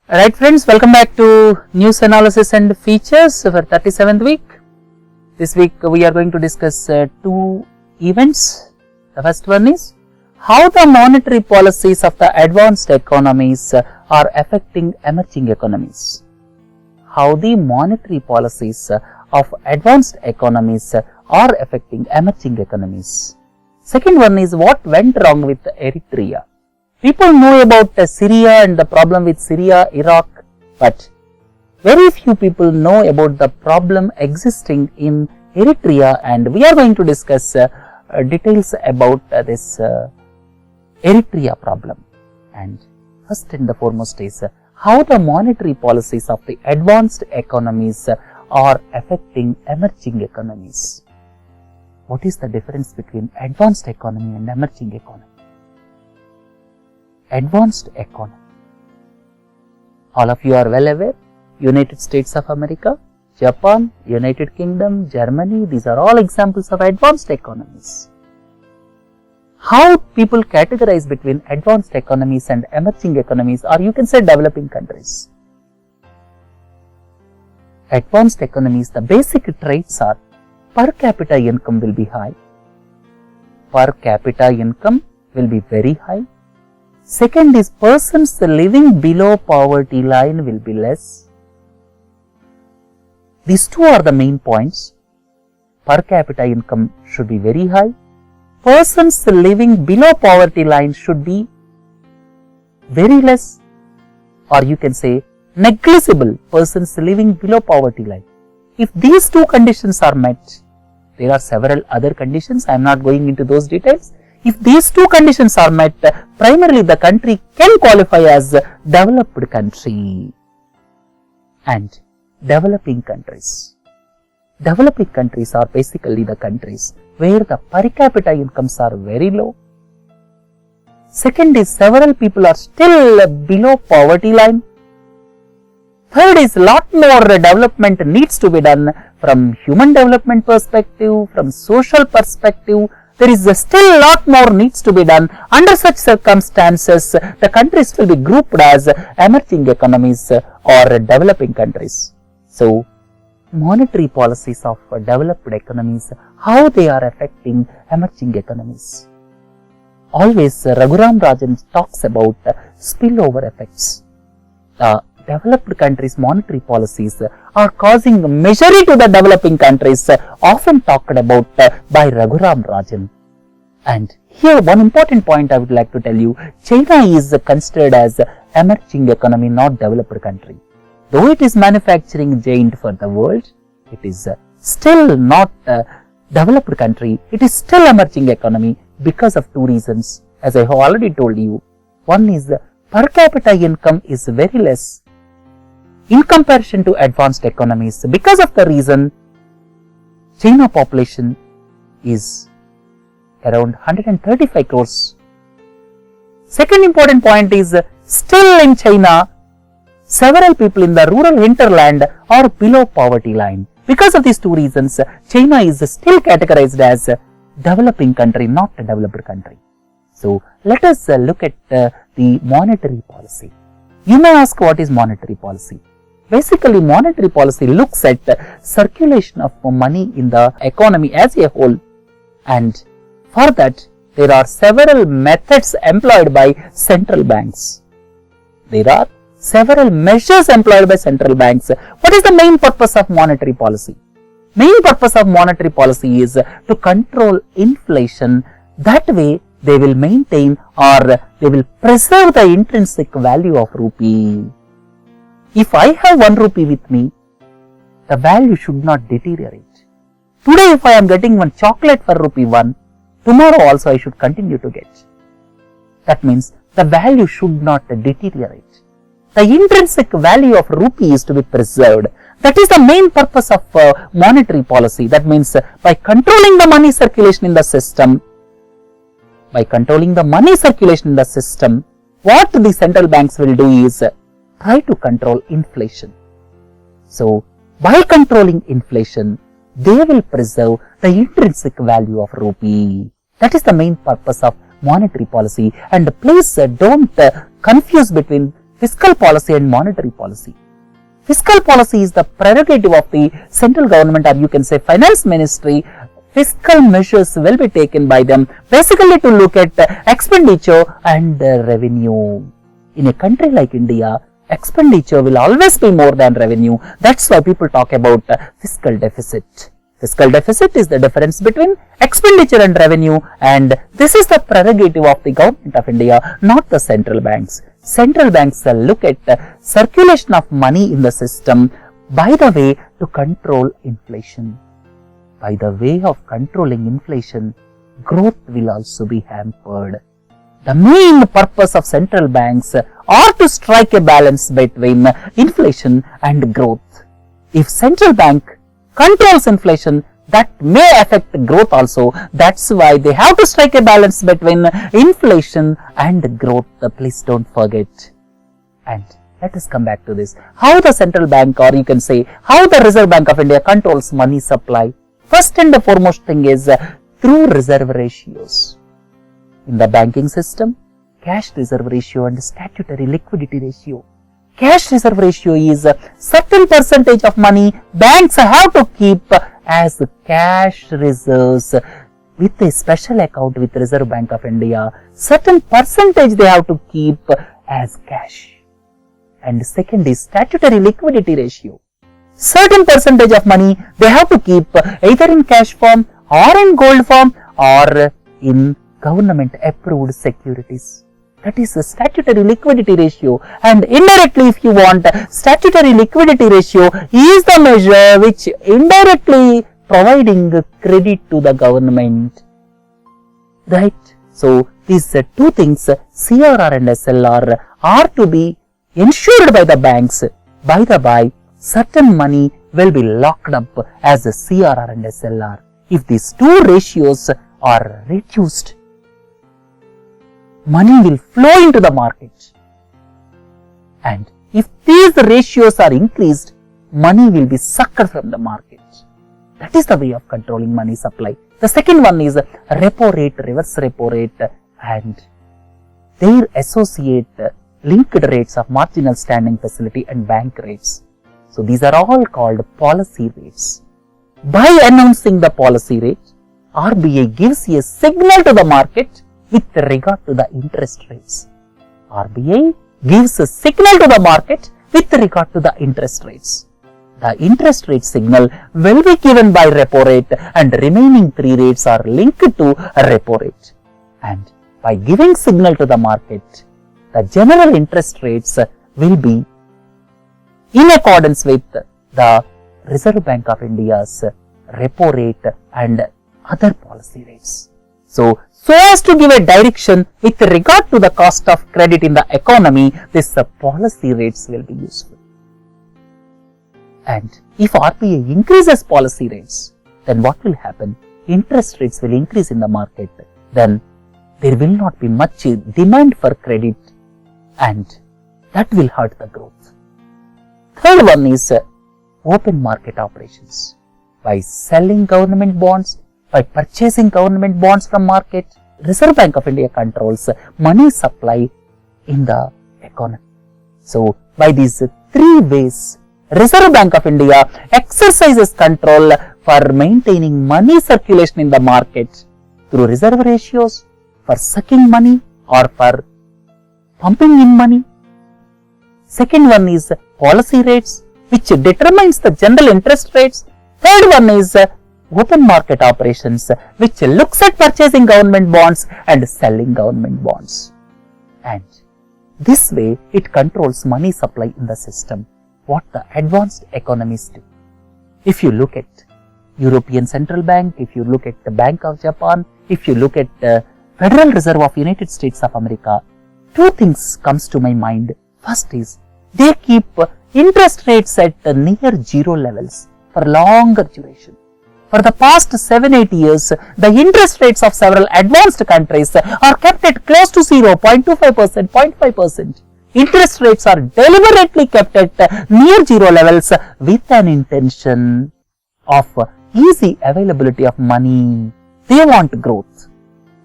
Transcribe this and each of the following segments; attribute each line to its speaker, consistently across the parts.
Speaker 1: Alright friends, welcome back to news analysis and features for 37th week. This week we are going to discuss two events. The first one is how the monetary policies of the advanced economies are affecting emerging economies. How the monetary policies of advanced economies are affecting emerging economies. Second one is what went wrong with Eritrea. People know about Syria and the problem with Syria, Iraq, but very few people know about the problem existing in Eritrea, and we are going to discuss details about this Eritrea problem. And first and the foremost is how the monetary policies of the advanced economies are affecting emerging economies. What is the difference between advanced economy and emerging economy? Advanced economy. All of you are well aware, United States of America, Japan, United Kingdom, Germany, these are all examples of advanced economies. How people categorize between advanced economies and emerging economies, or you can say developing countries. Advanced economies, the basic traits are per capita income will be high, per capita income will be very high. Second is persons living below poverty line will be less. These two are the main points. Per capita income should be very high. Persons living below poverty line should be very less, or you can say negligible persons living below poverty line. If these two conditions are met, there are several other conditions, I am not going into those details. If these two conditions are met, primarily the country can qualify as developed country. And developing countries. Developing countries are basically the countries where the per capita incomes are very low. Second is several people are still below poverty line. Third is lot more development needs to be done from human development perspective, from social perspective. There is still a lot more needs to be done. Under such circumstances, the countries will be grouped as emerging economies or developing countries. So, monetary policies of developed economies, how they are affecting emerging economies. Always Raghuram Rajan talks about spillover effects. The developed countries' monetary policies are causing misery to the developing countries, often talked about by Raghuram Rajan. And here one important point I would like to tell you, China is considered as emerging economy, not developed country. Though it is manufacturing giant for the world, it is still not developed country, it is still emerging economy because of two reasons, as I have already told you. One is per capita income is very less in comparison to advanced economies. Because of the reason, China population is around 135 crores. Second important point is still in China, several people in the rural hinterland are below poverty line. Because of these two reasons, China is still categorized as a developing country, not a developed country. So, let us look at the monetary policy. You may ask, what is monetary policy? Basically, monetary policy looks at the circulation of money in the economy as a whole, and for that there are several methods employed by central banks. There are several measures employed by central banks. What is the main purpose of monetary policy? Main purpose of monetary policy is to control inflation. That way they will maintain or they will preserve the intrinsic value of rupee. If I have 1 rupee with me, the value should not deteriorate. Today if I am getting one chocolate for rupee 1, tomorrow also I should continue to get. That means the value should not deteriorate. The intrinsic value of rupee is to be preserved. That is the main purpose of monetary policy. That means by controlling the money circulation in the system, what the central banks will do is try to control inflation. So, by controlling inflation, they will preserve the intrinsic value of rupee. That is the main purpose of monetary policy. And please don't confuse between fiscal policy and monetary policy. Fiscal policy is the prerogative of the central government, or you can say finance ministry. Fiscal measures will be taken by them basically to look at expenditure and revenue. In a country like India, expenditure will always be more than revenue. That's why people talk about fiscal deficit. Fiscal deficit is the difference between expenditure and revenue, and this is the prerogative of the government of India, not the central banks. Central banks look at circulation of money in the system by the way to control inflation. By the way of controlling inflation, growth will also be hampered. The main purpose of central banks are to strike a balance between inflation and growth. If central bank controls inflation, that may affect growth also. That's why they have to strike a balance between inflation and growth. Please don't forget. And let us come back to this. How the central bank, or you can say how the Reserve Bank of India controls money supply. First and the foremost thing is through reserve ratios. In the banking system, cash reserve ratio and statutory liquidity ratio. Cash reserve ratio is a certain percentage of money banks have to keep as cash reserves with a special account with Reserve Bank of India. Certain percentage they have to keep as cash. And second is statutory liquidity ratio. Certain percentage of money they have to keep either in cash form or in gold form or in government approved securities. That is the statutory liquidity ratio. And indirectly, if you want, statutory liquidity ratio is the measure which indirectly providing credit to the government. Right? So, these two things, CRR and SLR, are to be ensured by the banks. By the by, certain money will be locked up as a CRR and SLR. If these two ratios are reduced, money will flow into the market. And if these ratios are increased, money will be sucked from the market. That is the way of controlling money supply. The second one is repo rate, reverse repo rate, and their associate linked rates of marginal standing facility and bank rates. So these are all called policy rates. By announcing the policy rate, RBI gives a signal to the market with regard to the interest rates. RBI gives a signal to the market with regard to the interest rates. The interest rate signal will be given by repo rate, and remaining three rates are linked to repo rate. And by giving signal to the market, the general interest rates will be in accordance with the Reserve Bank of India's repo rate and other policy rates. So as to give a direction with regard to the cost of credit in the economy, this policy rates will be useful. And if RBI increases policy rates, then what will happen? Interest rates will increase in the market. Then there will not be much demand for credit, and that will hurt the growth. Third one is open market operations. By selling government bonds, by purchasing government bonds from market, Reserve Bank of India controls money supply in the economy. So, by these three ways, Reserve Bank of India exercises control for maintaining money circulation in the market through reserve ratios, for sucking money or for pumping in money. Second one is policy rates, which determines the general interest rates. Third one is open market operations, which looks at purchasing government bonds and selling government bonds. And this way it controls money supply in the system, what the advanced economies do. If you look at European Central Bank, if you look at the Bank of Japan, if you look at the Federal Reserve of United States of America, two things comes to my mind. First is they keep interest rates at near zero levels for longer duration. For the past 7-8 years, the interest rates of several advanced countries are kept at close to 0.25%, 0.5%. Interest rates are deliberately kept at near zero levels with an intention of easy availability of money. They want growth.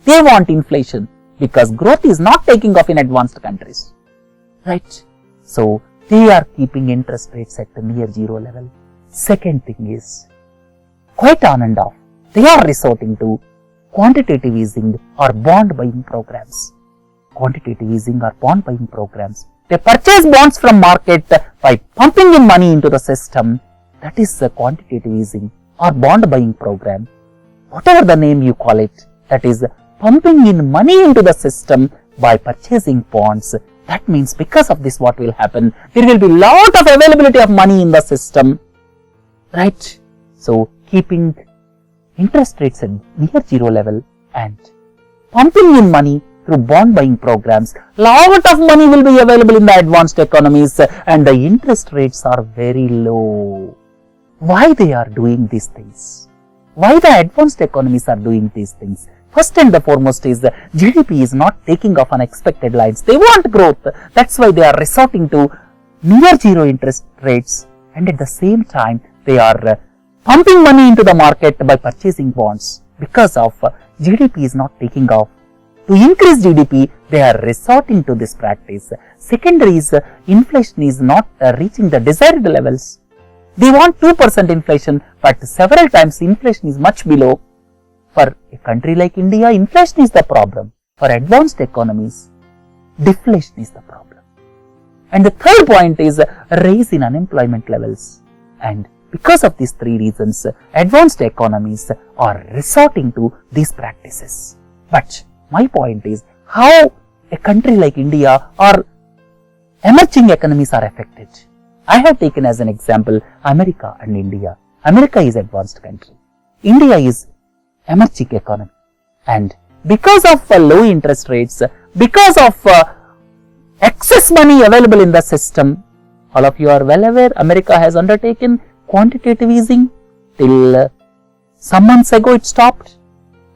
Speaker 1: They want inflation, because growth is not taking off in advanced countries. Right? So they are keeping interest rates at near zero level. Second thing is, quite on and off, they are resorting to quantitative easing or bond buying programs. Quantitative easing or bond buying programs. They purchase bonds from market by pumping in money into the system. That is the quantitative easing or bond buying program. Whatever the name you call it, that is pumping in money into the system by purchasing bonds. That means because of this what will happen? There will be lot of availability of money in the system, right? So keeping interest rates at near zero level and pumping in money through bond buying programs, lot of money will be available in the advanced economies and the interest rates are very low. Why they are doing these things? Why the advanced economies are doing these things? First and the foremost is GDP is not taking off on expected lines. They want growth. That's why they are resorting to near zero interest rates, and at the same time they are pumping money into the market by purchasing bonds. Because of GDP is not taking off. To increase GDP, they are resorting to this practice. Secondary is inflation is not reaching the desired levels. They want 2% inflation, but several times inflation is much below. For a country like India, inflation is the problem. For advanced economies, deflation is the problem. And the third point is a rise in unemployment levels. And because of these three reasons, advanced economies are resorting to these practices. But my point is how a country like India or emerging economies are affected. I have taken as an example America and India. America is advanced country. India is emerging economy. And because of low interest rates, because of excess money available in the system, all of you are well aware, America has undertaken quantitative easing till some months ago it stopped.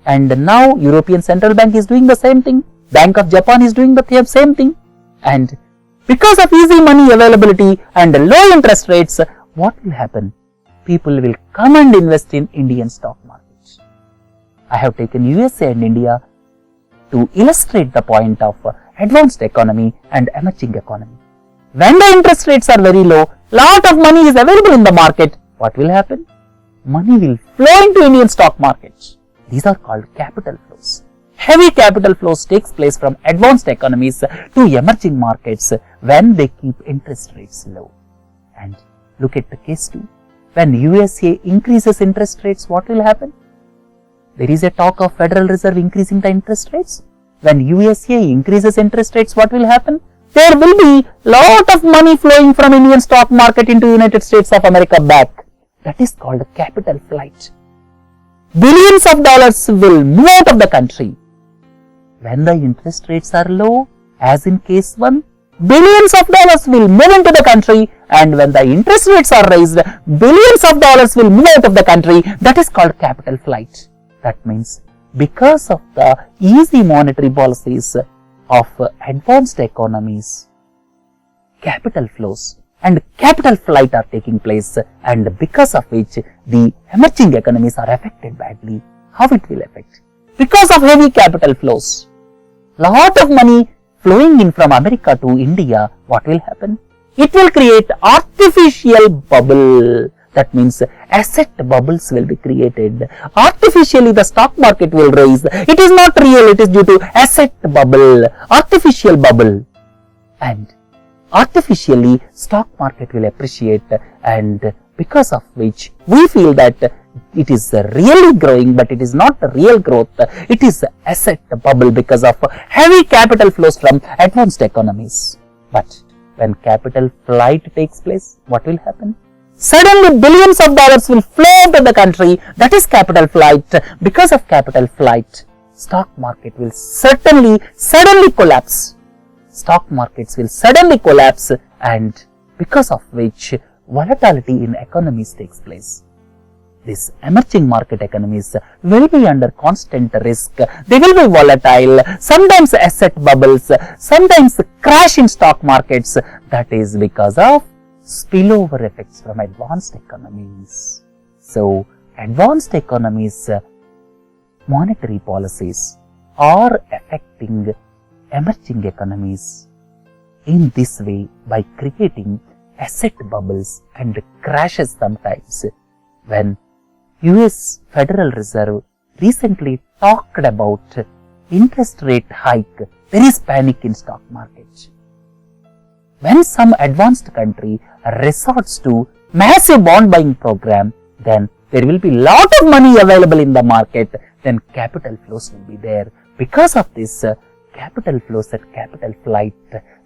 Speaker 1: And now European Central Bank is doing the same thing. Bank of Japan is doing the same thing. And because of easy money availability and low interest rates, what will happen? People will come and invest in Indian stock markets. I have taken USA and India to illustrate the point of advanced economy and emerging economy. When the interest rates are very low, lot of money is available in the market. What will happen? Money will flow into Indian stock markets. These are called capital flows. Heavy capital flows takes place from advanced economies to emerging markets when they keep interest rates low. And look at the case 2. When USA increases interest rates, what will happen? There is a talk of Federal Reserve increasing the interest rates. When USA increases interest rates, what will happen? There will be lot of money flowing from Indian stock market into United States of America back. That is called capital flight. Billions of dollars will move out of the country. When the interest rates are low, as in case 1, billions of dollars will move into the country, and when the interest rates are raised, billions of dollars will move out of the country. That is called capital flight. That means because of the easy monetary policies of advanced economies, capital flows and capital flight are taking place, and because of which the emerging economies are affected badly. How it will affect? Because of heavy capital flows, lot of money flowing in from America to India, what will happen? It will create artificial bubble. That means asset bubbles will be created. Artificially the stock market will rise. It is not real, it is due to asset bubble, artificial bubble. And artificially stock market will appreciate, and because of which we feel that it is really growing, but it is not real growth. It is asset bubble because of heavy capital flows from advanced economies. But when capital flight takes place, what will happen? Suddenly billions of dollars will flow to the country. That is capital flight. Because of capital flight, stock market will suddenly collapse. Stock markets will suddenly collapse, and because of which volatility in economies takes place. These emerging market economies will be under constant risk. They will be volatile, sometimes asset bubbles, sometimes crash in stock markets. That is because of spillover effects from advanced economies. So, advanced economies monetary policies are affecting emerging economies in this way by creating asset bubbles and crashes sometimes. When US Federal Reserve recently talked about interest rate hike, there is panic in stock market. When some advanced country resorts to massive bond buying program, then there will be lot of money available in the market, then capital flows will be there. Because of this capital flows and capital flight,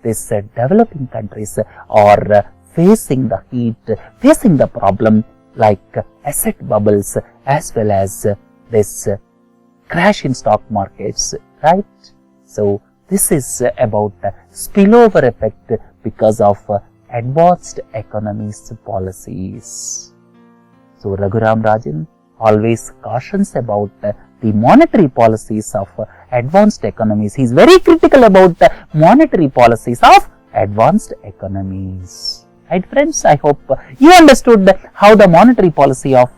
Speaker 1: these developing countries are facing the heat, facing the problem like asset bubbles as well as this crash in stock markets, right? So this is about spillover effect because of advanced economies policies. So Raghuram Rajan always cautions about the monetary policies of advanced economies. He is very critical about the monetary policies of advanced economies. Right friends, I hope you understood how the monetary policy of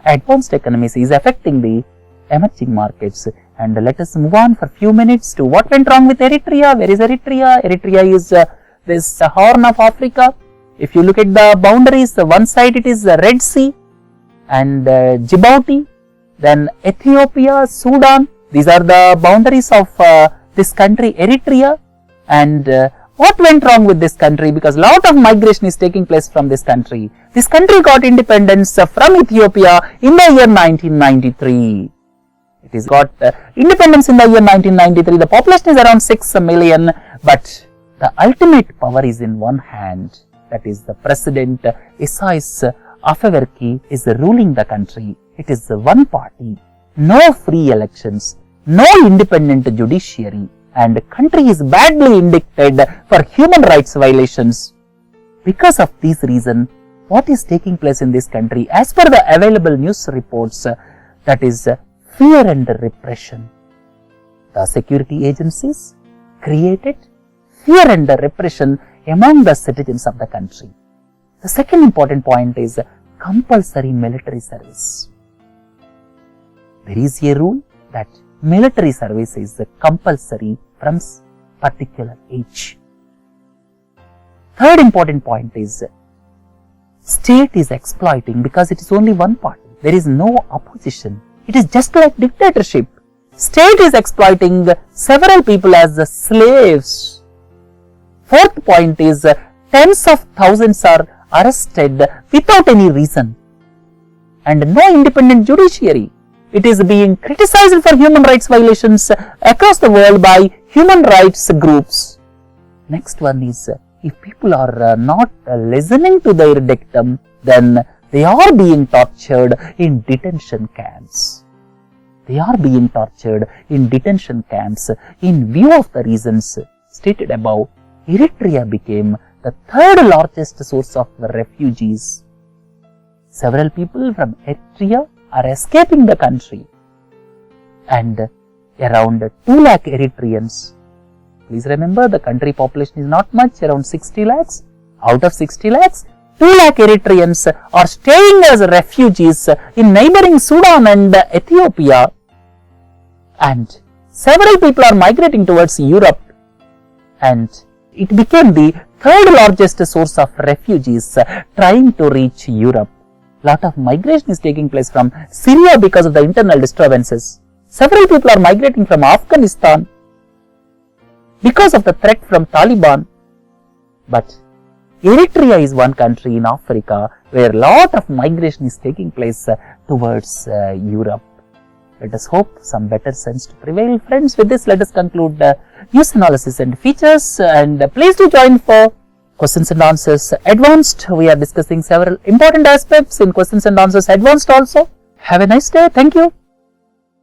Speaker 1: advanced economies is affecting the emerging markets. And let us move on for a few minutes to what went wrong with Eritrea. Where is Eritrea? Eritrea is this Horn of Africa. If you look at the boundaries, one side it is the Red Sea and Djibouti, then Ethiopia, Sudan. These are the boundaries of this country Eritrea. And what went wrong with this country? Because lot of migration is taking place from this country. This country got independence from Ethiopia in the year 1993. It has got independence in the year 1993. The population is around 6 million, but the ultimate power is in one hand. That is the President Isaias Afewerki is ruling the country. It is one party, no free elections, no independent judiciary, and the country is badly indicted for human rights violations. Because of these reasons, what is taking place in this country, as per the available news reports, that is fear and repression. The security agencies created fear and repression among the citizens of the country. The second important point is compulsory military service. There is a rule that military service is compulsory from particular age. Third important point is state is exploiting because it is only one party. There is no opposition. It is just like dictatorship. State is exploiting several people as slaves. Fourth point is tens of thousands are arrested without any reason and no independent judiciary. It is being criticized for human rights violations across the world by human rights groups. Next one is if people are not listening to their dictum, then they are being tortured in detention camps. They are being tortured in detention camps. In view of the reasons stated above, Eritrea became the third largest source of refugees. Several people from Eritrea are escaping the country, and around 2 lakh Eritreans. Please remember, the country population is not much, around 60 lakhs. Out of 60 lakhs, 2 lakh Eritreans are staying as refugees in neighboring Sudan and Ethiopia, and several people are migrating towards Europe, and it became the third largest source of refugees trying to reach Europe. Lot of migration is taking place from Syria because of the internal disturbances. Several people are migrating from Afghanistan because of the threat from Taliban. But Eritrea is one country in Africa where lot of migration is taking place towards Europe. Let us hope some better sense to prevail. Friends, with this let us conclude news analysis and features, and please do join for questions and answers advanced. We are discussing several important aspects in questions and answers advanced also. Have a nice day. Thank you.